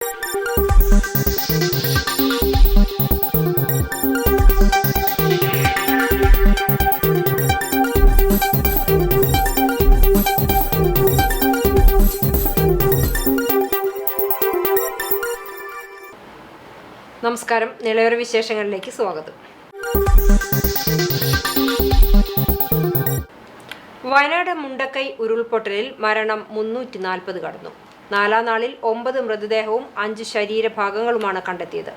നമസ്കാരം. നിലയോര വിശേഷങ്ങളിലേക്ക് സ്വാഗതം. വയനാട് മുണ്ടക്കൈ ഉരുൾപൊട്ടലിൽ മരണം 340 കടന്നു. 4-ാം നാളിൽ 9 മൃതദേഹവും 5 ശരീരഭാഗങ്ങളുമാണ് കണ്ടെത്തിയത്.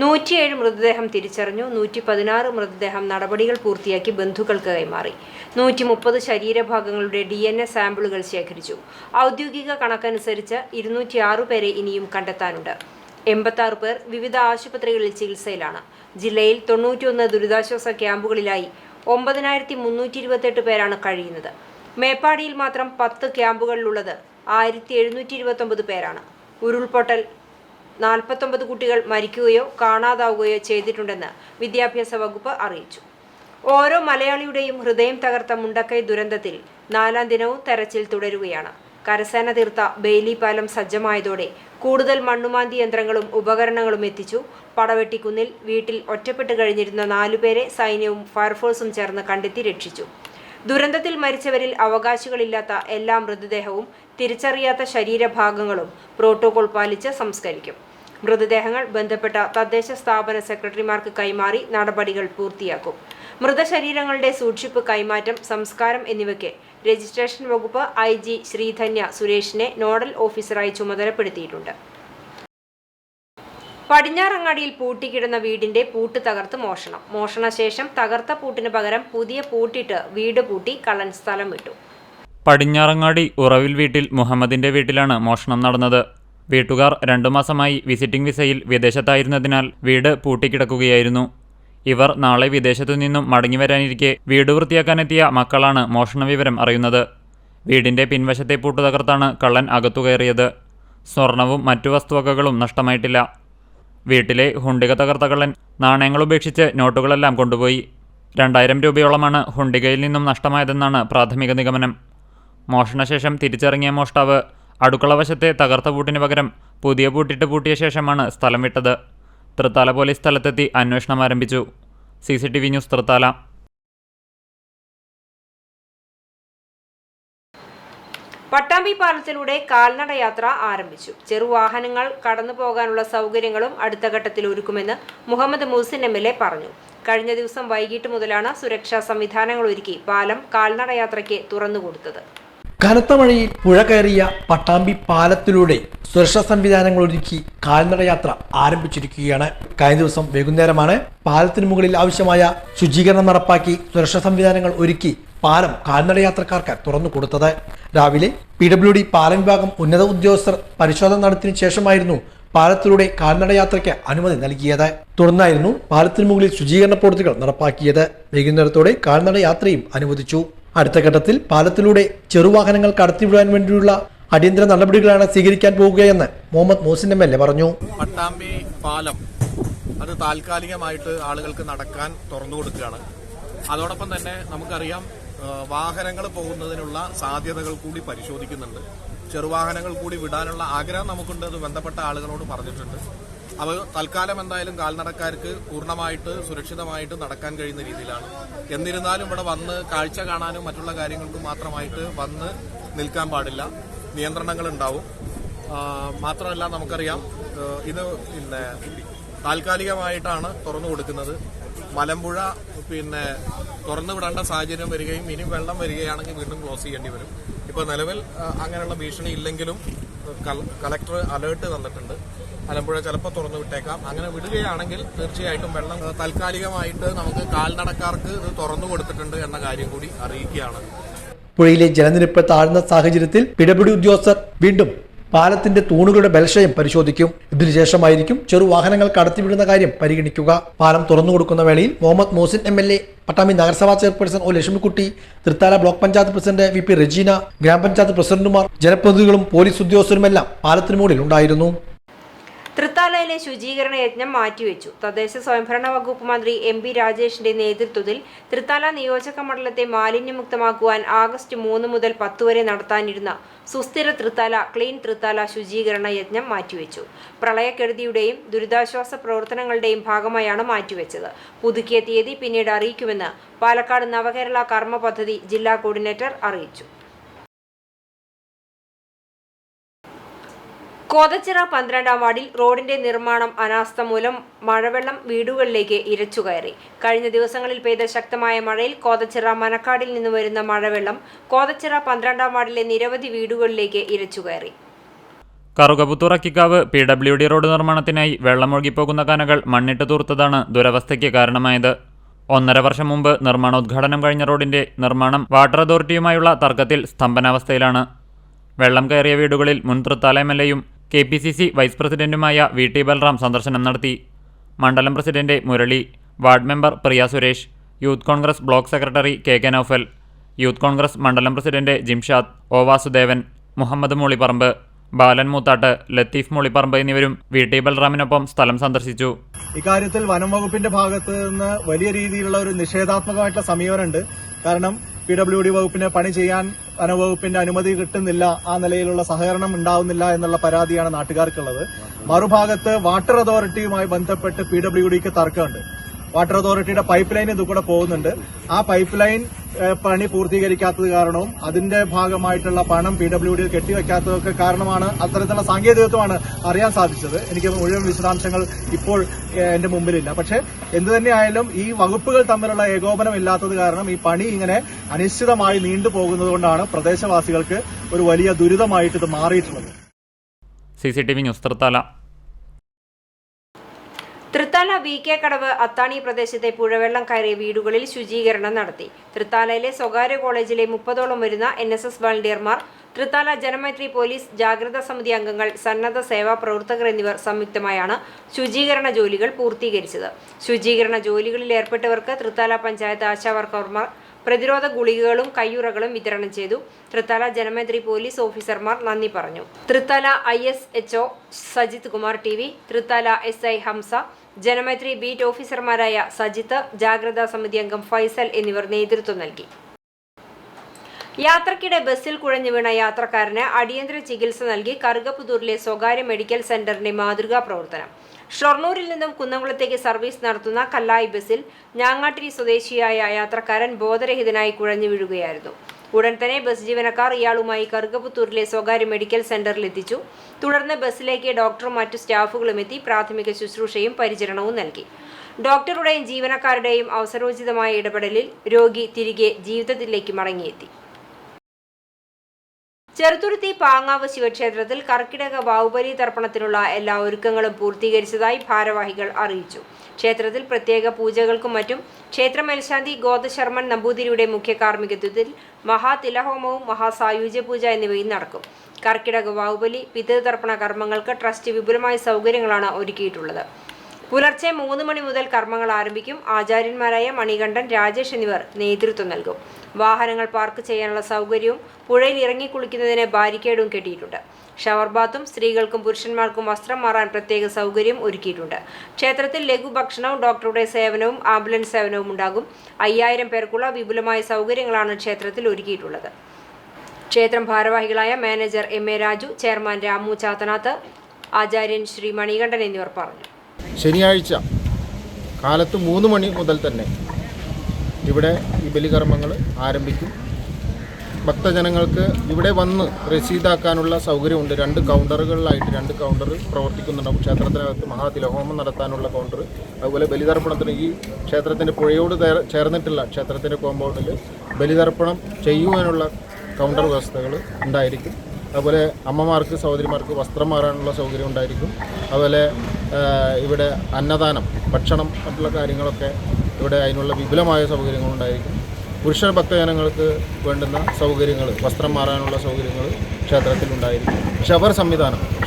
107 മൃതദേഹം തിരിച്ചറിഞ്ഞു. 116 മൃതദേഹം നടപടികൾ പൂർത്തിയാക്കി ബന്ധുക്കൾക്ക് കൈമാറി. 130 ശരീരഭാഗങ്ങളുടെ DNA സാമ്പിളുകൾ ശേഖരിച്ചു. ഔദ്യോഗിക കണക്കനുസരിച്ച് 206 പേരെ ഇനിയും കണ്ടെത്താനുണ്ട്. 86 പേർ വിവിധ ആശുപത്രികളിൽ ചികിത്സയിലാണ്. ജില്ലയിൽ 91 ദുരിതാശ്വാസ ക്യാമ്പുകളിലായി 9328 പേരാണ് കഴിയുന്നത്. മേപ്പാടിയിൽ മാത്രം 10 ക്യാമ്പുകളിലുള്ളത് 1729 പേരാണ്. ഉരുൾപൊട്ടൽ 49 കുട്ടികൾ മരിക്കുകയോ കാണാതാവുകയോ ചെയ്തിട്ടുണ്ടെന്ന് വിദ്യാഭ്യാസ വകുപ്പ് അറിയിച്ചു. ഓരോ മലയാളിയുടെയും ഹൃദയം തകർത്ത മുണ്ടക്കൈ ദുരന്തത്തിൽ 4-ാം ദിനവും തെരച്ചിൽ തുടരുകയാണ്. കരസേന തീർത്ത ബെയിലി പാലം സജ്ജമായതോടെ കൂടുതൽ മണ്ണുമാന്തി യന്ത്രങ്ങളും ഉപകരണങ്ങളും എത്തിച്ചു. പടവെട്ടിക്കുന്നിൽ വീട്ടിൽ ഒറ്റപ്പെട്ട് കഴിഞ്ഞിരുന്ന 4 പേരെ സൈന്യവും ഫയർഫോഴ്സും ചേർന്ന് കണ്ടെത്തി രക്ഷിച്ചു. ദുരന്തത്തിൽ മരിച്ചവരിൽ അവകാശികളില്ലാത്ത എല്ലാ മൃതദേഹവും തിരിച്ചറിയാത്ത ശരീരഭാഗങ്ങളും പ്രോട്ടോകോൾ പാലിച്ച് സംസ്കരിക്കും. മൃതദേഹങ്ങൾ ബന്ധപ്പെട്ട തദ്ദേശ സ്ഥാപന സെക്രട്ടറിമാർക്ക് കൈമാറി നടപടികൾ പൂർത്തിയാക്കും. മൃതശരീരങ്ങളുടെ സൂക്ഷിപ്പ്, കൈമാറ്റം, സംസ്കാരം എന്നിവയ്ക്ക് രജിസ്ട്രേഷൻ വകുപ്പ് IG ശ്രീധന്യ സുരേഷിനെ നോഡൽ ഓഫീസറായി ചുമതലപ്പെടുത്തിയിട്ടുണ്ട്. പടിഞ്ഞാറങ്ങാടിയിൽ പൂട്ടിക്കിടന്ന വീടിന്റെ പൂട്ട് തകർത്ത് മോഷണം. മോഷണശേഷം തകർത്ത പൂട്ടിന് പകരം പുതിയ പൂട്ടിട്ട് വീട് പൂട്ടി കള്ളൻ സ്ഥലം വിട്ടു. പടിഞ്ഞാറങ്ങാടി ഉറവിൽ വീട്ടിൽ മുഹമ്മദിന്റെ വീട്ടിലാണ് മോഷണം നടന്നത്. വീട്ടുകാർ 2 മാസമായി വിസിറ്റിംഗ് വിസയിൽ വിദേശത്തായിരുന്നതിനാൽ വീട് പൂട്ടിക്കിടക്കുകയായിരുന്നു. ഇവർ നാളെ വിദേശത്തു നിന്നും മടങ്ങിവരാനിരിക്കെ വീട് വൃത്തിയാക്കാനെത്തിയ മക്കളാണ് മോഷണ വിവരം അറിയുന്നത്. വീടിന്റെ പിൻവശത്തെ പൂട്ട് തകർത്താണ് കള്ളൻ അകത്തുകയറിയത്. സ്വർണവും മറ്റു വസ്തുവകകളും നഷ്ടമായിട്ടില്ല. വീട്ടിലെ ഹുണ്ടിക തകർത്ത കള്ളൻ നാണയങ്ങൾ ഉപേക്ഷിച്ച് നോട്ടുകളെല്ലാം കൊണ്ടുപോയി. 2000 രൂപയോളമാണ് ഹുണ്ടികയിൽ നിന്നും നഷ്ടമായതെന്നാണ് പ്രാഥമിക നിഗമനം. മോഷണശേഷം തിരിച്ചിറങ്ങിയ മോഷ്ടാവ് അടുക്കള വശത്തെ തകർത്ത പൂട്ടിന് പകരം പുതിയ പൂട്ടിട്ട് പൂട്ടിയ ശേഷമാണ് സ്ഥലം വിട്ടത്. തൃത്താല പോലീസ് സ്ഥലത്തെത്തി അന്വേഷണം ആരംഭിച്ചു. CCTV news Thrithala. പട്ടാമ്പി പാലത്തിലൂടെ കാൽനട യാത്ര ആരംഭിച്ചു. ചെറുവാഹനങ്ങൾ കടന്നു പോകാനുള്ള സൗകര്യങ്ങളും അടുത്ത ഘട്ടത്തിൽ ഒരുക്കുമെന്ന് മുഹമ്മദ് മുഹസിൻ MLA പറഞ്ഞു. കഴിഞ്ഞ ദിവസം വൈകിട്ട് മുതലാണ് സുരക്ഷാ സംവിധാനങ്ങൾ ഒരുക്കി പാലം കാൽനട യാത്രയ്ക്ക് തുറന്നുകൊടുത്തത്. കനത്ത മഴയിൽ പുഴ കയറിയ പട്ടാമ്പി പാലത്തിലൂടെ സുരക്ഷാ സംവിധാനങ്ങൾ ഒരുക്കി കാൽനടയാത്ര ആരംഭിച്ചിരിക്കുകയാണ്. കഴിഞ്ഞ ദിവസം വൈകുന്നേരമാണ് പാലത്തിന് മുകളിൽ ആവശ്യമായ ശുചീകരണം നടപ്പാക്കി സുരക്ഷാ സംവിധാനങ്ങൾ ഒരുക്കി പാലം കാൽനടയാത്രക്കാർക്ക് തുറന്നു കൊടുത്തത്. രാവിലെ PWD പാലം വിഭാഗം ഉന്നത ഉദ്യോഗസ്ഥർ പരിശോധന നടത്തിയതിനു ശേഷമായിരുന്നു പാലത്തിലൂടെ കാൽനടയാത്രയ്ക്ക് അനുമതി നൽകിയത്. തുടർന്നായിരുന്നു പാലത്തിന് മുകളിൽ ശുചീകരണ പ്രവൃത്തികൾ നടപ്പാക്കിയത്. വൈകുന്നേരത്തോടെ കാൽനടയാത്രയും അനുവദിച്ചു. അടുത്ത ഘട്ടത്തിൽ പാലത്തിലൂടെ ചെറുവാഹനങ്ങൾ കടത്തിവിടാൻ വേണ്ടിയുള്ള അടിയന്തര നടപടികളാണ് സ്വീകരിക്കാൻ പോവുകയെന്ന് മുഹമ്മദ് മുഹസിൻ MLA പറഞ്ഞു. പട്ടാമ്പി പാലം അത് താൽക്കാലികമായിട്ട് ആളുകൾക്ക് നടക്കാൻ തുറന്നു കൊടുക്കുകയാണ്. അതോടൊപ്പം തന്നെ നമുക്കറിയാം വാഹനങ്ങൾ പോകുന്നതിനുള്ള സാധ്യതകൾ കൂടി പരിശോധിക്കുന്നുണ്ട്. ചെറുവാഹനങ്ങൾ കൂടി വിടാനുള്ള ആഗ്രഹം നമുക്കുണ്ട്. അത് ബന്ധപ്പെട്ട ആളുകളോട് പറഞ്ഞിട്ടുണ്ട്. അവ തൽക്കാലം എന്തായാലും കാൽനടക്കാർക്ക് പൂർണ്ണമായിട്ട് സുരക്ഷിതമായിട്ട് നടക്കാൻ കഴിയുന്ന രീതിയിലാണ്. എന്നിരുന്നാലും ഇവിടെ വന്ന് കാഴ്ച കാണാനും മറ്റുള്ള കാര്യങ്ങൾക്കും മാത്രമായിട്ട് വന്ന് നിൽക്കാൻ പാടില്ല. നിയന്ത്രണങ്ങൾ ഉണ്ടാവും. മാത്രമല്ല നമുക്കറിയാം ഇത് താൽക്കാലികമായിട്ടാണ് തുറന്നു കൊടുക്കുന്നത്. മലമ്പുഴ തുറന്നു വിടേണ്ട സാഹചര്യം വരികയും ഇനി വെള്ളം വരികയാണെങ്കിൽ വീണ്ടും ക്ലോസ് ചെയ്യേണ്ടി വരും. ഇപ്പോൾ നിലവിൽ അങ്ങനെയുള്ള ഭീഷണി ഇല്ലെങ്കിലും കളക്ടർ അലേർട്ട് തന്നിട്ടുണ്ട്. മലമ്പുഴ ചിലപ്പോൾ തുറന്നു വിട്ടേക്കാം. അങ്ങനെ വിടുകയാണെങ്കിൽ തീർച്ചയായിട്ടും വെള്ളം താൽക്കാലികമായിട്ട് നമുക്ക് കാൽനടക്കാർക്ക് ഇത് തുറന്നു കൊടുത്തിട്ടുണ്ട് എന്ന കാര്യം കൂടി അറിയിക്കുകയാണ്. പുഴയിലെ ജലനിരപ്പ് താഴ്ന്ന സാഹചര്യത്തിൽ PWD ഉദ്യോഗസ്ഥർ വീണ്ടും പാലത്തിന്റെ തൂണുകളുടെ ബലക്ഷയം പരിശോധിക്കും. ഇതിനുശേഷമായിരിക്കും ചെറുവാഹനങ്ങൾ കടത്തിവിടുന്ന കാര്യം പരിഗണിക്കുക. പാലം തുറന്നു കൊടുക്കുന്ന വേളയിൽ മുഹമ്മദ് മുഹസിൻ MLA, പട്ടാമ്പി നഗരസഭാ chairperson O Lakshmikutty, Thrithala block panchayat president VP Regina, ഗ്രാമപഞ്ചായത്ത് പ്രസിഡന്റുമാർ, ജനപ്രതിനിധികളും പോലീസ് ഉദ്യോഗസ്ഥരുമെല്ലാം പാലത്തിനു മുകളിൽ ഉണ്ടായിരുന്നു. തൃത്താലയിലെ ശുചീകരണ യജ്ഞം മാറ്റിവെച്ചു. തദ്ദേശ സ്വയംഭരണ വകുപ്പ് മന്ത്രി MP രാജേഷിന്റെ നേതൃത്വത്തിൽ തൃത്താല നിയോജക മണ്ഡലത്തെ മാലിന്യമുക്തമാക്കുവാൻ ആഗസ്റ്റ് 3 മുതൽ 10 വരെ നടത്താനിരുന്ന സുസ്ഥിര തൃത്താല ക്ലീൻ തൃത്താല ശുചീകരണ യജ്ഞം മാറ്റിവെച്ചു. പ്രളയക്കെടുതിയുടെയും ദുരിതാശ്വാസ പ്രവർത്തനങ്ങളുടെയും ഭാഗമായാണ് മാറ്റിവെച്ചത്. പുതുക്കിയ തീയതി പിന്നീട് അറിയിക്കുമെന്ന് പാലക്കാട് നവകേരള കർമ്മ പദ്ധതി ജില്ലാ കോർഡിനേറ്റർ അറിയിച്ചു. കോതച്ചിറ 12-ാം വാർഡിൽ റോഡിന്റെ നിർമ്മാണം അനാസ്ഥ മൂലം മഴവെള്ളം വീടുകളിലേക്ക് ഇരച്ചുകയറി. കഴിഞ്ഞ ദിവസങ്ങളിൽ പെയ്ത ശക്തമായ മഴയിൽ കോതച്ചിറ മനക്കാടിൽ നിന്ന് വരുന്ന മഴവെള്ളം കോതച്ചിറ 12-ാം വാർഡിലെ നിരവധി വീടുകളിലേക്ക് ഇരച്ചുകയറി. കറുകപുത്തൂർ PWD റോഡ് നിർമ്മാണത്തിനായി വെള്ളമൊഴുകിപ്പോകുന്ന കനകൾ മണ്ണിട്ട് തൂർത്തതാണ് ദുരവസ്ഥയ്ക്ക് കാരണമായത്. 1.5 വർഷം മുമ്പ് നിർമ്മാണോദ്ഘാടനം കഴിഞ്ഞ റോഡിന്റെ നിർമ്മാണം വാട്ടർ അതോറിറ്റിയുമായുള്ള തർക്കത്തിൽ സ്തംഭനാവസ്ഥയിലാണ്. വെള്ളം കയറിയ വീടുകളിൽ മുൻ തൃത്താല MLA-യും KPCC വൈസ് പ്രസിഡന്റുമായ VT ബൽറാം സന്ദർശനം നടത്തി. മണ്ഡലം president Murali, ward member Priya Suresh, youth Congress block secretary KK Noufal, youth Congress മണ്ഡലം പ്രസിഡന്റ് ജിംഷാദ്, O വാസുദേവൻ, മുഹമ്മദ് മൂളിപ്പറമ്പ്, ബാലൻ മൂത്താട്ട്, ലത്തീഫ് മൂളിപ്പറമ്പ് എന്നിവരും VT ബൽറാമിനൊപ്പം സ്ഥലം സന്ദർശിച്ചു. ഇക്കാര്യത്തിൽ വനം വകുപ്പിന്റെ ഭാഗത്ത് നിന്ന് വലിയ രീതിയിലുള്ള ഒരു നിഷേധാത്മകമായിട്ടുള്ള സമീപനമുണ്ട്. കാരണം PWD വകുപ്പിന് പണി ചെയ്യാൻ വനംവകുപ്പിന്റെ അനുമതി കിട്ടുന്നില്ല, ആ നിലയിലുള്ള സഹകരണം ഉണ്ടാവുന്നില്ല എന്നുള്ള പരാതിയാണ് നാട്ടുകാർക്കുള്ളത്. മറുഭാഗത്ത് വാട്ടർ അതോറിറ്റിയുമായി ബന്ധപ്പെട്ട് PWDക്ക് തർക്കമുണ്ട്. വാട്ടർ അതോറിറ്റിയുടെ പൈപ്പ് ലൈൻ ഇതുകൂടെ പോകുന്നുണ്ട്. ആ പൈപ്പ് ലൈൻ പണി പൂർത്തീകരിക്കാത്തത് കാരണവും അതിന്റെ ഭാഗമായിട്ടുള്ള പണം PWD കെട്ടിവെക്കാത്തതൊക്കെ കാരണമാണ് അത്തരത്തിലുള്ള സാങ്കേതികത്വമാണ് അറിയാൻ സാധിച്ചത്. എനിക്ക് മുഴുവൻ വിശദാംശങ്ങൾ ഇപ്പോൾ എന്റെ മുമ്പിലില്ല. പക്ഷേ എന്തുതന്നെയായാലും ഈ വകുപ്പുകൾ തമ്മിലുള്ള ഏകോപനം ഇല്ലാത്തത് കാരണം ഈ പണി ഇങ്ങനെ അനിശ്ചിതമായി നീണ്ടുപോകുന്നതുകൊണ്ടാണ് പ്രദേശവാസികൾക്ക് ഒരു വലിയ ദുരിതമായിട്ട് ഇത് മാറിയിട്ടുള്ളത്. CCTV news Thrithala. Thrithala VK കടവ് അത്താണി പ്രദേശത്തെ പുഴവെള്ളം കയറിയ വീടുകളിൽ ശുചീകരണം നടത്തി. തൃത്താലയിലെ സ്വകാര്യ കോളേജിലെ 30ഓളം വരുന്ന NSS വളണ്ടിയർമാർ, തൃത്താല ജനമൈത്രി പോലീസ് ജാഗ്രതാ സമിതി അംഗങ്ങൾ, സന്നദ്ധ സേവാ പ്രവർത്തകർ എന്നിവർ സംയുക്തമായാണ് ശുചീകരണ ജോലികൾ പൂർത്തീകരിച്ചത്. ശുചീകരണ ജോലികളിൽ ഏർപ്പെട്ടവർക്ക് തൃത്താല പഞ്ചായത്ത് ആശാവർക്കർമാർ പ്രതിരോധ ഗുളികകളും കയ്യുറകളും വിതരണം ചെയ്തു. തൃത്താല ജനമൈത്രി പോലീസ് ഓഫീസർമാർ നന്ദി പറഞ്ഞു. Thrithala ISHO Sajith Kumar TV, Thrithala SI Hamza, Janamaithri beat ഓഫീസർമാരായ സജിത്ത്, ജാഗ്രതാ സമിതി അംഗം ഫൈസൽ എന്നിവർ നേതൃത്വം നൽകി. യാത്രക്കിടെ ബസ്സിൽ കുഴഞ്ഞു വീണ യാത്രക്കാരന് അടിയന്തര ചികിത്സ നൽകി കറുകപുത്തൂരിലെ സ്വകാര്യ മെഡിക്കൽ സെന്ററിന്റെ മാതൃകാ പ്രവർത്തനം. ഷൊർണൂരിൽ നിന്നും കുന്നംകുളത്തേക്ക് സർവീസ് നടത്തുന്ന കല്ലായി ബസ്സിൽ ഞാങ്ങാട്ടിരി സ്വദേശിയായ യാത്രക്കാരൻ ബോധരഹിതനായി കുഴഞ്ഞു വീഴുകയായിരുന്നു. ഉടൻ തന്നെ ബസ് ജീവനക്കാർ ഇയാളുമായി കറുകപുത്തൂരിലെ സ്വകാര്യ മെഡിക്കൽ സെന്ററിൽ എത്തിച്ചു. തുടർന്ന് ബസ്സിലേക്ക് ഡോക്ടറും മറ്റു സ്റ്റാഫുകളും എത്തി പ്രാഥമിക ശുശ്രൂഷയും പരിചരണവും നൽകി. ഡോക്ടറുടെയും ജീവനക്കാരുടെയും അവസരോചിതമായ ഇടപെടലിൽ രോഗി തിരികെ ജീവിതത്തിലേക്ക് മടങ്ങിയെത്തി. ചെറുതുരുത്തി പാങ്ങാവ് ശിവക്ഷേത്രത്തിൽ കർക്കിടക ബാഹുബലി തർപ്പണത്തിനുള്ള എല്ലാ ഒരുക്കങ്ങളും പൂർത്തീകരിച്ചതായി ഭാരവാഹികൾ അറിയിച്ചു. ക്ഷേത്രത്തിൽ പ്രത്യേക പൂജകൾക്കും മറ്റും ക്ഷേത്ര മേൽശാന്തി ഗോദശർമ്മൻ നമ്പൂതിരിയുടെ മുഖ്യ കാർമ്മികത്വത്തിൽ മഹാതിലഹോമവും മഹാസായുജ്യ പൂജ എന്നിവയും നടക്കും. കർക്കിടക ബാഹുബലി പിതൃതർപ്പണ കർമ്മങ്ങൾക്ക് ട്രസ്റ്റ് വിപുലമായ സൗകര്യങ്ങളാണ് ഒരുക്കിയിട്ടുള്ളത്. പുലർച്ചെ 3 മണി മുതൽ കർമ്മങ്ങൾ ആരംഭിക്കും. ആചാര്യന്മാരായ മണികണ്ഠൻ, രാജേഷ് എന്നിവർ നേതൃത്വം നൽകും. വാഹനങ്ങൾ പാർക്ക് ചെയ്യാനുള്ള സൗകര്യവും പുഴയിൽ ഇറങ്ങി കുളിക്കുന്നതിന് ബാരിക്കേഡും കെട്ടിയിട്ടുണ്ട്. ഷവർ ബാത്തും സ്ത്രീകൾക്കും പുരുഷന്മാർക്കും വസ്ത്രം മാറാൻ പ്രത്യേക സൗകര്യം ഒരുക്കിയിട്ടുണ്ട്. ക്ഷേത്രത്തിൽ ലഘുഭക്ഷണവും ഡോക്ടറുടെ സേവനവും ആംബുലൻസ് സേവനവും ഉണ്ടാകും. 5000 പേർക്കുള്ള വിപുലമായ സൗകര്യങ്ങളാണ് ക്ഷേത്രത്തിൽ ഒരുക്കിയിട്ടുള്ളത്. ക്ഷേത്രം ഭാരവാഹികളായ manager MA Raju, chairman Ramu Chathanath, ആചാര്യൻ ശ്രീ മണികണ്ഠൻ എന്നിവർ പറഞ്ഞു. ശനിയാഴ്ച കാലത്ത് 3 മണി മുതൽ തന്നെ ഇവിടെ ഈ ബലികർമ്മങ്ങൾ ആരംഭിക്കും. ഭക്തജനങ്ങൾക്ക് ഇവിടെ വന്ന് രസീതാക്കാനുള്ള സൗകര്യമുണ്ട്. 2 കൗണ്ടറുകളിലായിട്ട് 2 കൗണ്ടർ പ്രവർത്തിക്കുന്നുണ്ടാവും. ക്ഷേത്രത്തിനകത്ത് മഹാതിലഹോമം നടത്താനുള്ള കൗണ്ടർ, അതുപോലെ ബലിതർപ്പണത്തിന് ഈ ക്ഷേത്രത്തിൻ്റെ പുഴയോട് ചേർന്നിട്ടുള്ള ക്ഷേത്രത്തിൻ്റെ കോമ്പൗണ്ടിൽ ബലിതർപ്പണം ചെയ്യുവാനുള്ള കൗണ്ടർ വ്യവസ്ഥകൾ ഉണ്ടായിരിക്കും. അതുപോലെ അമ്മമാർക്ക്, സഹോദരിമാർക്ക് വസ്ത്രം മാറാനുള്ള സൗകര്യം ഉണ്ടായിരിക്കും. അതുപോലെ ഇവിടെ അന്നദാനം, ഭക്ഷണം, മറ്റുള്ള കാര്യങ്ങളൊക്കെ ഇവിടെ അതിനുള്ള വിപുലമായ സൗകര്യങ്ങളുണ്ടായിരിക്കും. പുരുഷ ഭക്തജനങ്ങൾക്ക് വേണ്ടുന്ന സൗകര്യങ്ങൾ, വസ്ത്രം മാറാനുള്ള സൗകര്യങ്ങൾ ക്ഷേത്രത്തിലുണ്ടായിരിക്കും.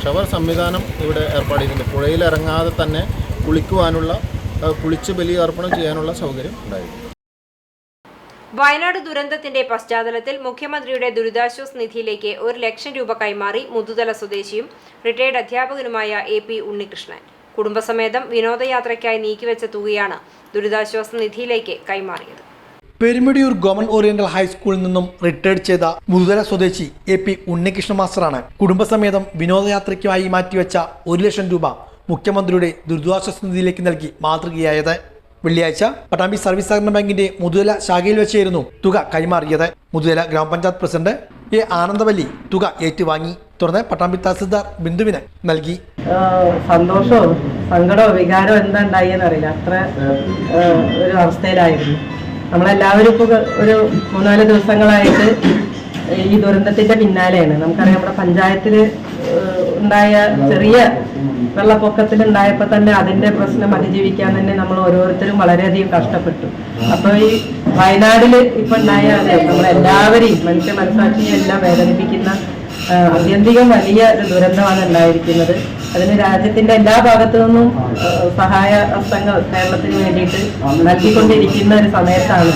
ഷവർ സംവിധാനം ഇവിടെ ഏർപ്പാട് ചെയ്തിട്ടുണ്ട്. പുഴയിൽ ഇറങ്ങാതെ തന്നെ കുളിച്ച് ബലി അർപ്പണം ചെയ്യാനുള്ള സൗകര്യം ഉണ്ടായിരിക്കും. വയനാട് ദുരന്തത്തിന്റെ പശ്ചാത്തലത്തിൽ മുഖ്യമന്ത്രിയുടെ ദുരിതാശ്വാസ നിധിയിലേക്ക് 1 ലക്ഷം രൂപ കൈമാറി മുതുതല സ്വദേശിയും റിട്ടയർഡ് അധ്യാപകനുമായ AP ഉണ്ണികൃഷ്ണൻ. കുടുംബസമേതം വിനോദയാത്രയ്ക്കായി നീക്കിവെച്ച തുകയാണ് ദുരിതാശ്വാസ നിധിയിലേക്ക് കൈമാറിയത്. പെരുമിടിയൂർ ഗവൺമെന്റ് ഓറിയന്റൽ ഹൈസ്കൂളിൽ നിന്നും റിട്ടയർഡ് ചെയ്ത മുതുതല സ്വദേശി AP ഉണ്ണികൃഷ്ണ മാസ്റ്ററാണ് കുടുംബസമേതം വിനോദയാത്രയ്ക്കായി മാറ്റിവെച്ച 1 ലക്ഷം രൂപ മുഖ്യമന്ത്രിയുടെ ദുരിതാശ്വാസ നിധിയിലേക്ക് നൽകി മാതൃകയായത്. വെള്ളിയാഴ്ച പട്ടാമ്പി സർവീസ് സഹകരണ ബാങ്കിന്റെ മുതുതല ശാഖയിൽ വെച്ചായിരുന്നു തുക കൈമാറിയത്. മുതുതല ഗ്രാമപഞ്ചായത്ത് പ്രസിഡന്റ് A ആനന്ദവല്ലി തുക ഏറ്റുവാങ്ങി. തുടർന്ന് പട്ടാമ്പി തഹസിൽദാർ ബിന്ദുവിന് നൽകി. സന്തോഷവും സങ്കടവും വികാരവും എന്താ ഉണ്ടായെന്നറിയില്ല, അത്ര ഒരു അവസ്ഥയിലായിരുന്നു. നമ്മളെല്ലാവരും ഇപ്പോൾ ഒരു 3-4 ദിവസങ്ങളായിട്ട് ഈ ദുരന്തത്തിന്റെ പിന്നാലെയാണ്. നമുക്കറിയാം, നമ്മുടെ പഞ്ചായത്തിൽ ഉണ്ടായ ചെറിയ വെള്ളപ്പൊക്കത്തിൽ ഉണ്ടായപ്പോൾ തന്നെ അതിന്റെ പ്രശ്നം അതിജീവിക്കാൻ തന്നെ നമ്മൾ ഓരോരുത്തരും വളരെയധികം കഷ്ടപ്പെട്ടു. അപ്പോൾ ഈ വയനാട്ടിൽ ഇപ്പൊ ഉണ്ടായ നമ്മളെല്ലാവരെയും മനുഷ്യ മനസ്സാക്ഷിയെ എല്ലാം വേദനിപ്പിക്കുന്ന അത്യധികം വലിയ ഒരു ദുരന്തമാണ് ഉണ്ടായിരിക്കുന്നത്. അതിന് രാജ്യത്തിന്റെ എല്ലാ ഭാഗത്തു നിന്നും സഹായ ഹസ്തങ്ങൾ കേരളത്തിന് വേണ്ടിയിട്ട് നൽകിക്കൊണ്ടിരിക്കുന്ന ഒരു സമയത്താണ്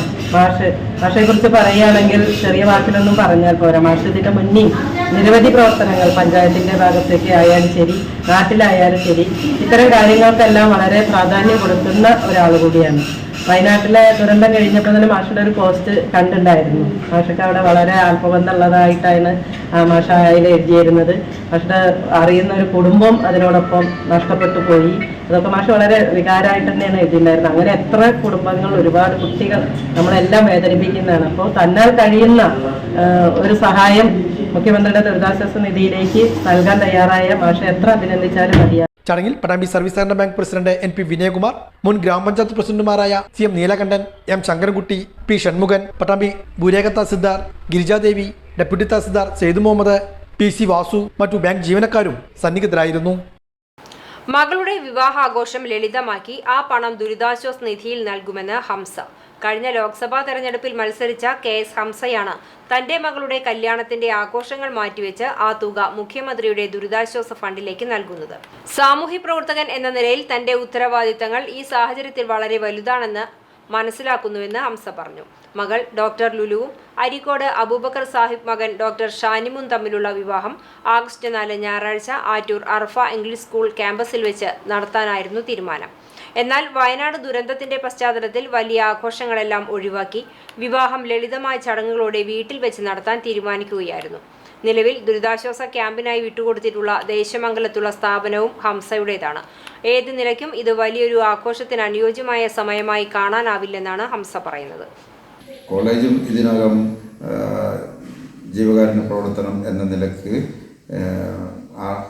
മാഷയെ കുറിച്ച് പറയുകയാണെങ്കിൽ ചെറിയ വാക്കിലൊന്നും പറഞ്ഞാൽ പോരാ. മാഷ് ഇതിന്റെ മുന്നിൽ നിരവധി പ്രവർത്തനങ്ങൾ പഞ്ചായത്തിന്റെ ഭാഗത്തേക്ക് ആയാലും ശരി, നാട്ടിലായാലും ശരി, ഇത്തരം കാര്യങ്ങൾക്കെല്ലാം വളരെ പ്രാധാന്യം കൊടുക്കുന്ന ഒരാൾ കൂടിയാണ്. വയനാട്ടിലെ ദുരന്തം കഴിഞ്ഞപ്പോൾ തന്നെ മാഷയുടെ ഒരു പോസ്റ്റ് കണ്ടിട്ടുണ്ടായിരുന്നു. മാഷക്ക് അവിടെ വളരെ ആത്മബന്ധമുള്ളതായിട്ടാണ് മാഷ അതിൽ എഴുതിയിരുന്നത്. മാഷയുടെ അറിയുന്ന ഒരു കുടുംബം അതിനോടൊപ്പം നഷ്ടപ്പെട്ടു പോയി. അതൊക്കെ മാഷ വളരെ വികാരമായിട്ട് തന്നെയാണ് എഴുതിയിട്ടുണ്ടായിരുന്നത്. അങ്ങനെ എത്ര കുടുംബങ്ങൾ, ഒരുപാട് കുട്ടികൾ നമ്മളെല്ലാം വേദനിപ്പിക്കുന്നതാണ്. അപ്പോൾ തന്നാൽ കഴിയുന്ന ഒരു സഹായം മുഖ്യമന്ത്രിയുടെ ദുരിതാശ്വാസ നിധിയിലേക്ക് നൽകാൻ തയ്യാറായ മാഷ എത്ര അഭിനന്ദിച്ചാലും മതിയാകും. ചടങ്ങിൽ പട്ടാമ്പി സർവീസ് സഹകരണ ബാങ്ക് പ്രസിഡന്റ് NP വിനയകുമാർ, മുൻ ഗ്രാമപഞ്ചായത്ത് പ്രസിഡന്റുമാരായ CM Neelakantan, M Sankarankutty, P Shanmukhan, Pattambi ഭൂരേഖ തഹസിൽദാർ ഗിരിജാദേവി, ഡെപ്യൂട്ടി തഹസിൽദാർ സെയ്ദ് മുഹമ്മദ്, PC വാസു, മറ്റു ബാങ്ക് ജീവനക്കാരും സന്നിഹിതരായിരുന്നു. മകളുടെ വിവാഹാഘോഷം ലളിതമാക്കി ആ പണം ദുരിതാശ്വാസ നിധിയിൽ നൽകുമെന്ന് ഹംസ. കഴിഞ്ഞ ലോക്സഭാ തെരഞ്ഞെടുപ്പിൽ മത്സരിച്ച KS ഹംസയാണ് തന്റെ മകളുടെ കല്യാണത്തിന്റെ ആഘോഷങ്ങൾ മാറ്റിവെച്ച് ആ തുക മുഖ്യമന്ത്രിയുടെ ദുരിതാശ്വാസ ഫണ്ടിലേക്ക് നൽകുന്നത്. സാമൂഹ്യ പ്രവർത്തകൻ എന്ന നിലയിൽ തന്റെ ഉത്തരവാദിത്തങ്ങൾ ഈ സാഹചര്യത്തിൽ വളരെ വലുതാണെന്ന് മനസ്സിലാക്കുന്നുവെന്ന് ഹംസ പറഞ്ഞു. മകൾ ഡോക്ടർ ലുലുവും അരീക്കോട് അബൂബക്കർ സാഹിബ് മകൻ ഡോക്ടർ ഷാനിമും തമ്മിലുള്ള വിവാഹം ആഗസ്റ്റ് 4 ഞായറാഴ്ച ആറ്റൂർ അർഫ ഇംഗ്ലീഷ് സ്കൂൾ ക്യാമ്പസിൽ വെച്ച് നടത്താനായിരുന്നു തീരുമാനം. എന്നാൽ വയനാട് ദുരന്തത്തിന്റെ പശ്ചാത്തലത്തിൽ വലിയ ആഘോഷങ്ങളെല്ലാം ഒഴിവാക്കി വിവാഹം ലളിതമായ ചടങ്ങുകളോടെ വീട്ടിൽ വെച്ച് നടത്താൻ തീരുമാനിക്കുകയായിരുന്നു. നിലവിൽ ദുരിതാശ്വാസ ക്യാമ്പിനായി വിട്ടുകൊടുത്തിട്ടുള്ള ദേശമംഗലത്തുള്ള സ്ഥാപനവും ഹംസയുടേതാണ്. ഏത് നിലയ്ക്കും ഇത് വലിയൊരു ആഘോഷത്തിന് അനുയോജ്യമായ സമയമായി കാണാനാവില്ലെന്നാണ് ഹംസ പറയുന്നത്. കോളേജും ഇതിനകം ജീവകാരുണ്യ പ്രവർത്തനം എന്ന നിലക്ക്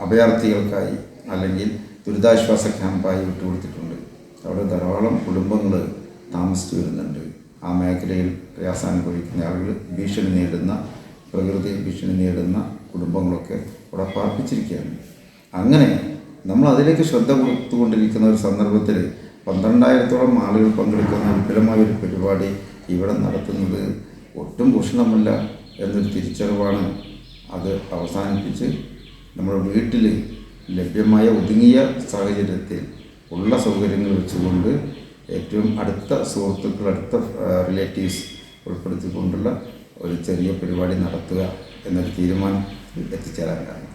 അഭയാർത്ഥികൾക്കായി അല്ലെങ്കിൽ ദുരിതാശ്വാസ ക്യാമ്പായി വിട്ടുകൊടുത്തിട്ടുണ്ട്. അവിടെ ധാരാളം കുടുംബങ്ങൾ താമസിച്ചു വരുന്നുണ്ട്. ആ മേഖലയിൽ പ്രയാസാനുഭവിക്കുന്ന ആളുകൾ, ഭീഷണി നേരിടുന്ന, പ്രകൃതി ഭീഷണി നേരിടുന്ന കുടുംബങ്ങളൊക്കെ അവിടെ പാർപ്പിച്ചിരിക്കുകയാണ്. അങ്ങനെ നമ്മൾ അതിലേക്ക് ശ്രദ്ധ കൊടുത്തുകൊണ്ടിരിക്കുന്ന ഒരു സന്ദർഭത്തിൽ 12,000-ഓളം ആളുകൾ പങ്കെടുക്കുന്ന വിപുലമായൊരു പരിപാടി ഇവിടെ നടത്തുന്നത് ഒട്ടും ഭൂഷണമല്ല എന്നൊരു തിരിച്ചറിവാണ്. അത് അവസാനിപ്പിച്ച് നമ്മുടെ വീട്ടിൽ ലഭ്യമായ ഒതുങ്ങിയ സാഹചര്യത്തിൽ ഉള്ള സൗകര്യങ്ങൾ വെച്ചുകൊണ്ട് ഏറ്റവും അടുത്ത സുഹൃത്തുക്കൾ, അടുത്ത റിലേറ്റീവ്സ് ഉൾപ്പെടുത്തിക്കൊണ്ടുള്ള ഒരു ചെറിയ പരിപാടി നടത്തുക എന്നൊരു തീരുമാനം എത്തിച്ചേരാനാണ്.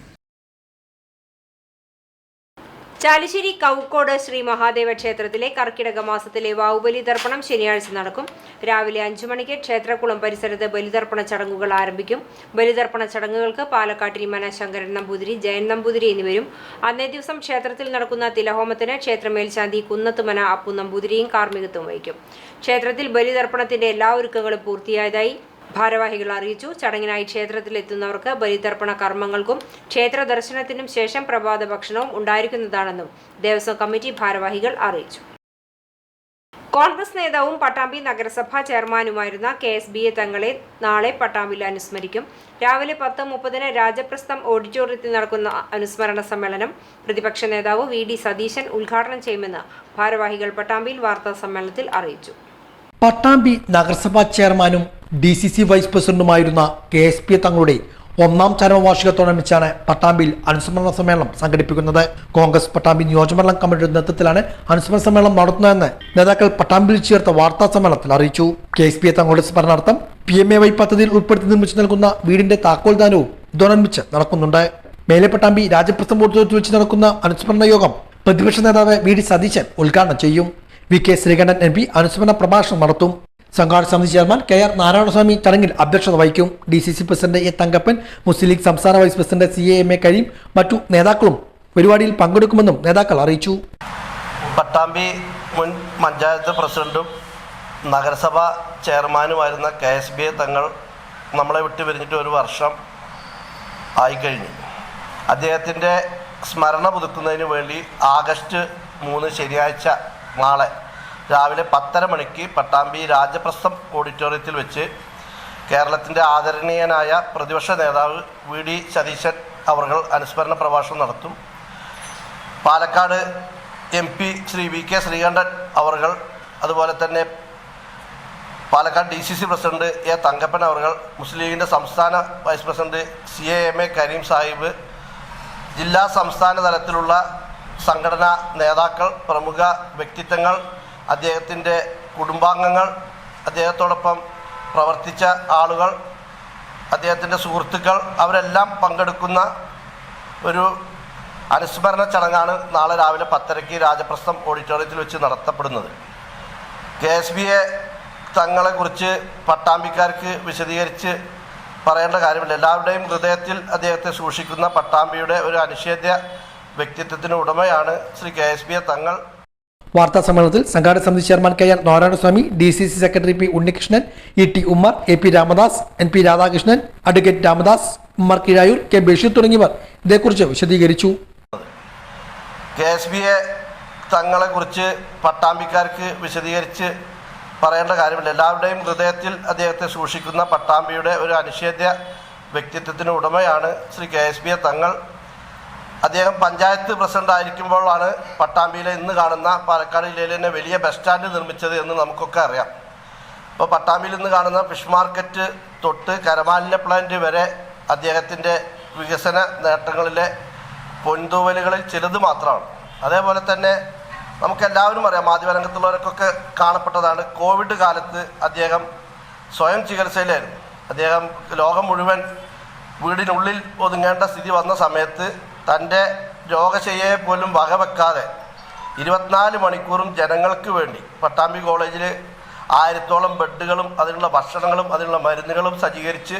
ചാലിശ്ശേരി കൗക്കോട് ശ്രീ മഹാദേവ ക്ഷേത്രത്തിലെ കർക്കിടക മാസത്തിലെ വാവുബലി തർപ്പണം ശനിയാഴ്ച നടക്കും. രാവിലെ 5 മണിക്ക് ക്ഷേത്രക്കുളം പരിസരത്ത് ബലിതർപ്പണ ചടങ്ങുകൾ ആരംഭിക്കും. ബലിതർപ്പണ ചടങ്ങുകൾക്ക് പാലക്കാട്ട് ഇരിമന ശങ്കരൻ നമ്പൂതിരി, ജയൻ നമ്പൂതിരി എന്നിവരും, അന്നേ ദിവസം ക്ഷേത്രത്തിൽ നടക്കുന്ന തിലഹോമത്തിന് ക്ഷേത്ര മേൽശാന്തി കുന്നത്തുമന അപ്പു നമ്പൂതിരിയും കാർമ്മികത്വം വഹിക്കും. ക്ഷേത്രത്തിൽ ബലിതർപ്പണത്തിന്റെ എല്ലാ ഒരുക്കങ്ങളും പൂർത്തിയായതായി ഭാരവാഹികൾ അറിയിച്ചു. ചടങ്ങിനായി ക്ഷേത്രത്തിലെത്തുന്നവർക്ക് ബലിതർപ്പണ കർമ്മങ്ങൾക്കും ക്ഷേത്ര ദർശനത്തിനും ശേഷം പ്രഭാത ഭക്ഷണവും ഉണ്ടായിരിക്കുന്നതാണെന്നും ദേവസ്വം കമ്മിറ്റി ഭാരവാഹികൾ അറിയിച്ചു. കോൺഗ്രസ് നേതാവും പട്ടാമ്പി നഗരസഭാ ചെയർമാനുമായിരുന്ന KSBA തങ്ങളെ നാളെ പട്ടാമ്പിൽ അനുസ്മരിക്കും. രാവിലെ 10:30 രാജപ്രസ്ഥം ഓഡിറ്റോറിയത്തിൽ നടക്കുന്ന അനുസ്മരണ സമ്മേളനം പ്രതിപക്ഷ നേതാവ് VD സതീശൻ ഉദ്ഘാടനം ചെയ്യുമെന്ന് ഭാരവാഹികൾ പട്ടാമ്പിയിൽ വാർത്താ സമ്മേളനത്തിൽ അറിയിച്ചു. പട്ടാമ്പി നഗരസഭാ ചെയർമാനും DCC വൈസ് പ്രസിഡന്റുമായിരുന്ന KSBA തങ്ങളുടെ 1ാം ചരമവാർഷികത്തോടനുബന്ധിച്ചാണ് പട്ടാമ്പിയിൽ അനുസ്മരണ സമ്മേളനം സംഘടിപ്പിക്കുന്നത്. കോൺഗ്രസ് പട്ടാമ്പി നിയോജകമണ്ഡലം കമ്മിറ്റിയുടെ നേതൃത്വത്തിലാണ് അനുസ്മരണ സമ്മേളനം നടത്തുന്നതെന്ന് നേതാക്കൾ പട്ടാമ്പിയിൽ ചേർത്ത വാർത്താ സമ്മേളനത്തിൽ അറിയിച്ചു. KSBA തങ്ങളുടെ സ്മരണാർത്ഥം PMAY പദ്ധതിയിൽ ഉൾപ്പെടുത്തി നിർമ്മിച്ചു നൽകുന്ന വീടിന്റെ താക്കോൽദാനവും ഇതോടനുബന്ധിച്ച് നടക്കുന്നുണ്ട്. മേലെ പട്ടാമ്പി രാജപ്രസ്ഥം ഓഡിറ്റോറിയത്തിൽ വെച്ച് നടക്കുന്ന അനുസ്മരണ യോഗം പ്രതിപക്ഷ നേതാവ് VD സതീശൻ ഉദ്ഘാടനം ചെയ്യും. VK ശ്രീകണ്ഠൻ MP അനുസ്മരണ പ്രഭാഷണം നടത്തും. സംഘാടക സമിതി ചെയർമാൻ KR നാരായണസ്വാമി ചടങ്ങിൽ അധ്യക്ഷത വഹിക്കും. DCC president A Thankappan, Muslim league സംസ്ഥാന വൈസ് പ്രസിഡന്റ് CAMA കരീം മറ്റു നേതാക്കളും പരിപാടിയിൽ പങ്കെടുക്കുമെന്നും നേതാക്കൾ അറിയിച്ചു. പട്ടാമ്പി മുൻ പഞ്ചായത്ത് പ്രസിഡന്റും നഗരസഭ ചെയർമാനുമായിരുന്ന KSBA തങ്ങൾ നമ്മളെ വിട്ടു പിരിഞ്ഞിട്ട് 1 വർഷം ആയിക്കഴിഞ്ഞു. അദ്ദേഹത്തിൻ്റെ സ്മരണ പുതുക്കുന്നതിന് വേണ്ടി ആഗസ്റ്റ് 3 ശനിയാഴ്ച നാളെ രാവിലെ 10:30 മണിക്ക് പട്ടാമ്പി രാജപ്രസ്ഥം ഓഡിറ്റോറിയത്തിൽ വെച്ച് കേരളത്തിൻ്റെ ആദരണീയനായ പ്രതിപക്ഷ നേതാവ് VD സതീശൻ അവർ അനുസ്മരണ പ്രഭാഷണം നടത്തും. പാലക്കാട് MP ശ്രീ VK ശ്രീകണ്ഠൻ അവർ, അതുപോലെ തന്നെ Palakkad DCC president A Thankappan അവർ, മുസ്ലിം ലീഗിൻ്റെ സംസ്ഥാന vice president CAMA Kareem Sahib, ജില്ലാ സംസ്ഥാന തലത്തിലുള്ള സംഘടനാ നേതാക്കൾ, പ്രമുഖ വ്യക്തിത്വങ്ങൾ, അദ്ദേഹത്തിൻ്റെ കുടുംബാംഗങ്ങൾ, അദ്ദേഹത്തോടൊപ്പം പ്രവർത്തിച്ച ആളുകൾ, അദ്ദേഹത്തിൻ്റെ സുഹൃത്തുക്കൾ അവരെല്ലാം പങ്കെടുക്കുന്ന ഒരു അനുസ്മരണ ചടങ്ങാണ് നാളെ രാവിലെ 10:30 രാജപ്രസ്ഥം ഓഡിറ്റോറിയത്തിൽ വെച്ച് നടത്തപ്പെടുന്നത്. KSBA തങ്ങളെക്കുറിച്ച് പട്ടാമ്പിക്കാർക്ക് വിശദീകരിച്ച് പറയേണ്ട കാര്യമില്ല. എല്ലാവരുടെയും ഹൃദയത്തിൽ അദ്ദേഹത്തെ സൂക്ഷിക്കുന്ന പട്ടാമ്പിയുടെ ഒരു അനിഷേധ്യ വ്യക്തിത്വത്തിന് ഉടമയാണ് ശ്രീ KSBA തങ്ങൾ. വാർത്താ സമ്മേളനത്തിൽ സംഘാടക സമിതി chairman KR Narayanaswamy, DCC secretary P Unnikrishnan, ET Ummer, AP Ramadas, NP Radhakrishnan, advocate Ramadas, Ummer Kizhayur, K Basheer തുടങ്ങിയവർ ഇതേക്കുറിച്ച് വിശദീകരിച്ചു. KSBA തങ്ങളെക്കുറിച്ച് പട്ടാമ്പിക്കാർക്ക് വിശദീകരിച്ച് പറയേണ്ട കാര്യമില്ല. എല്ലാവരുടെയും ഹൃദയത്തിൽ അദ്ദേഹത്തെ സൂക്ഷിക്കുന്ന പട്ടാമ്പിയുടെ ഒരു അനിഷേധ്യ വ്യക്തിത്വത്തിന് ഉടമയാണ് ശ്രീ KSBA തങ്ങൾ. അദ്ദേഹം പഞ്ചായത്ത് പ്രസിഡന്റ് ആയിരിക്കുമ്പോഴാണ് പട്ടാമ്പിയിലെ ഇന്ന് കാണുന്ന പാലക്കാട് ജില്ലയിലെ തന്നെ വലിയ ബസ് സ്റ്റാൻഡ് നിർമ്മിച്ചത് എന്ന് നമുക്കൊക്കെ അറിയാം. അപ്പോൾ പട്ടാമ്പിയിൽ ഇന്ന് കാണുന്ന ഫിഷ് മാർക്കറ്റ് തൊട്ട് കരമാലിന്യ പ്ലാന്റ് വരെ അദ്ദേഹത്തിൻ്റെ വികസന നേട്ടങ്ങളിലെ പൊൻതൂവലുകളിൽ ചിലത് മാത്രമാണ്. അതേപോലെ തന്നെ നമുക്കെല്ലാവരും അറിയാം, മാധ്യമരംഗത്തുള്ളവർക്കൊക്കെ കാണപ്പെട്ടതാണ്, കോവിഡ് കാലത്ത് അദ്ദേഹം സ്വയം ചികിത്സയിലായിരുന്നു. അദ്ദേഹം ലോകം മുഴുവൻ വീടിനുള്ളിൽ ഒതുങ്ങേണ്ട സ്ഥിതി വന്ന സമയത്ത് തൻ്റെ രോഗശയ്യയെ പോലും വകവെക്കാതെ 24 മണിക്കൂറും ജനങ്ങൾക്ക് വേണ്ടി പട്ടാമ്പി കോളേജിൽ 1000-ഓളം ബെഡുകളും അതിനുള്ള ഭക്ഷണങ്ങളും അതിനുള്ള മരുന്നുകളും സജ്ജീകരിച്ച്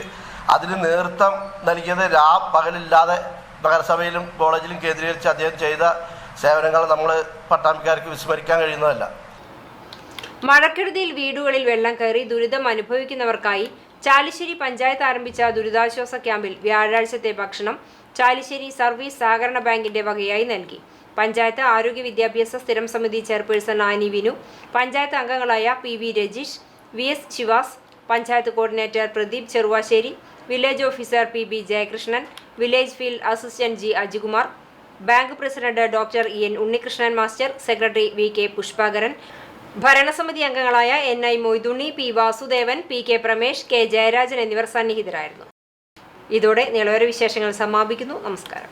അതിന് നേതൃത്വം നൽകിയത് പകലില്ലാതെ നഗരസഭയിലും കോളേജിലും കേന്ദ്രീകരിച്ച് അദ്ദേഹം ചെയ്ത സേവനങ്ങൾ നമ്മൾ പട്ടാമ്പിക്കാർക്ക് വിസ്മരിക്കാൻ കഴിയുന്നതല്ല. മഴക്കെടുതിയിൽ വീടുകളിൽ വെള്ളം കയറി ദുരിതം അനുഭവിക്കുന്നവർക്കായി ചാലിശ്ശേരി പഞ്ചായത്ത് ആരംഭിച്ച ദുരിതാശ്വാസ ക്യാമ്പിൽ വ്യാഴാഴ്ചത്തെ ഭക്ഷണം ചാലിശ്ശേരി സർവീസ് സഹകരണ ബാങ്കിന്റെ വകയായി നൽകി. പഞ്ചായത്ത് ആരോഗ്യ വിദ്യാഭ്യാസ സ്ഥിരം സമിതി ചെയർപേഴ്സൺ ആനി വിനു, പഞ്ചായത്ത് അംഗങ്ങളായ PV Rajeesh, VS Sivas, panchayat coordinator Pradeep Cheruvassery, village officer PB Jayakrishnan, village field assistant G Ajikumar, bank president doctor EN Unnikrishnan master, secretary VK Pushpakaran, ഭരണസമിതി അംഗങ്ങളായ NI Moythunni, P Vasudevan, PK Pramesh, K Jayarajan എന്നിവർ സന്നിഹിതരായിരുന്നു. ഇതോടെ നിളവര വിശേഷങ്ങൾ സമാപിക്കുന്നു. നമസ്കാരം.